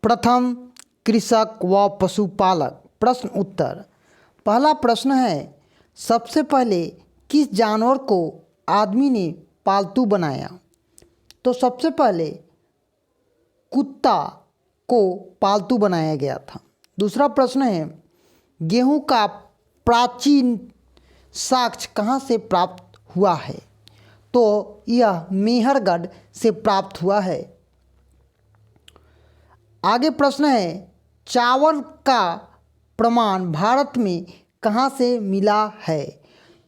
प्रथम कृषक व पशुपालक। प्रश्न उत्तर। पहला प्रश्न है, सबसे पहले किस जानवर को आदमी ने पालतू बनाया? तो सबसे पहले कुत्ता को पालतू बनाया गया था। दूसरा प्रश्न है, गेहूं का प्राचीन साक्ष्य कहाँ से प्राप्त हुआ है? तो यह मेहरगढ़ से प्राप्त हुआ है। आगे प्रश्न है, चावल का प्रमाण भारत में कहाँ से मिला है?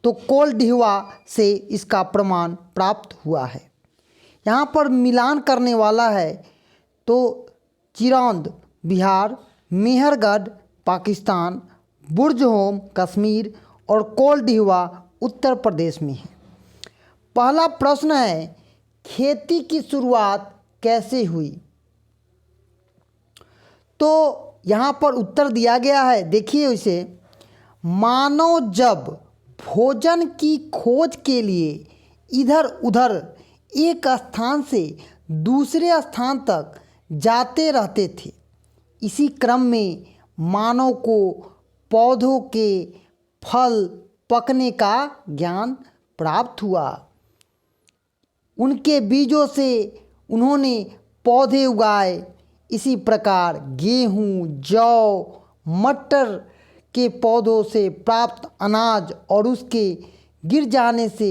तो कोलडिहवा से इसका प्रमाण प्राप्त हुआ है। यहाँ पर मिलान करने वाला है तो चिरौंद बिहार, मेहरगढ़ पाकिस्तान, बुर्जहोम कश्मीर और कोलडिहवा उत्तर प्रदेश में है। पहला प्रश्न है, खेती की शुरुआत कैसे हुई? तो यहाँ पर उत्तर दिया गया है, देखिए इसे। मानव जब भोजन की खोज के लिए इधर उधर एक स्थान से दूसरे स्थान तक जाते रहते थे, इसी क्रम में मानव को पौधों के फल पकने का ज्ञान प्राप्त हुआ। उनके बीजों से उन्होंने पौधे उगाए। इसी प्रकार गेहूँ, जौ, मटर के पौधों से प्राप्त अनाज और उसके गिर जाने से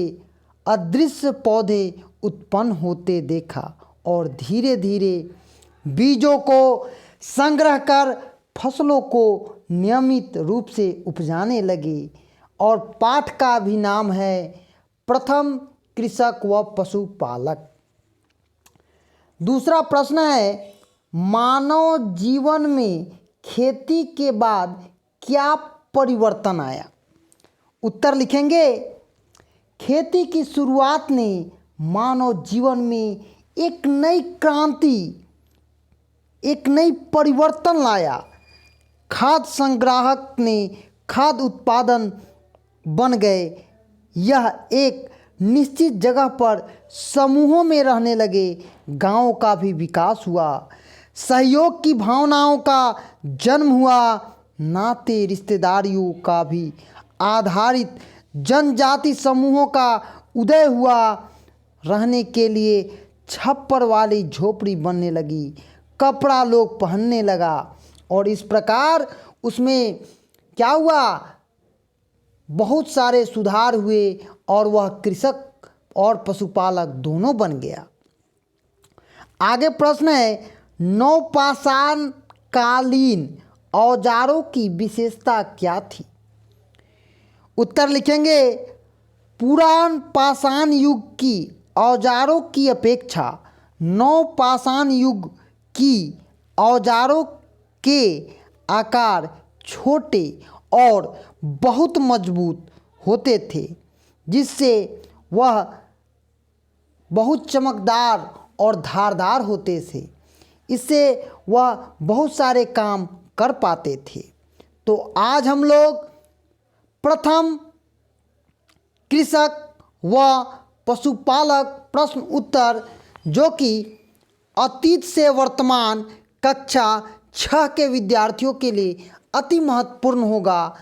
अदृश्य पौधे उत्पन्न होते देखा और धीरे धीरे बीजों को संग्रह कर फसलों को नियमित रूप से उपजाने लगे। और पाठ का भी नाम है प्रथम कृषक व पशुपालक। दूसरा प्रश्न है, मानव जीवन में खेती के बाद क्या परिवर्तन आया? उत्तर लिखेंगे, खेती की शुरुआत ने मानव जीवन में एक नई क्रांति, एक नई परिवर्तन लाया। खाद्य संग्राहक ने खाद्य उत्पादन बन गए। यह एक निश्चित जगह पर समूहों में रहने लगे। गांवों का भी विकास हुआ। सहयोग की भावनाओं का जन्म हुआ। नाते रिश्तेदारियों का भी आधारित जनजाति समूहों का उदय हुआ। रहने के लिए छप्पर वाली झोपड़ी बनने लगी। कपड़ा लोग पहनने लगा और इस प्रकार उसमें क्या हुआ, बहुत सारे सुधार हुए और वह कृषक और पशुपालक दोनों बन गया। आगे प्रश्न है, नवपाषाण कालीन औजारों की विशेषता क्या थी? उत्तर लिखेंगे, पुरान पाषाण युग की औजारों की अपेक्षा नवपाषाण युग की औजारों के आकार छोटे और बहुत मजबूत होते थे, जिससे वह बहुत चमकदार और धारदार होते थे। इससे वह बहुत सारे काम कर पाते थे। तो आज हम लोग प्रथम कृषक व पशुपालक प्रश्न उत्तर, जो कि अतीत से वर्तमान कक्षा 6 के विद्यार्थियों के लिए अति महत्वपूर्ण होगा,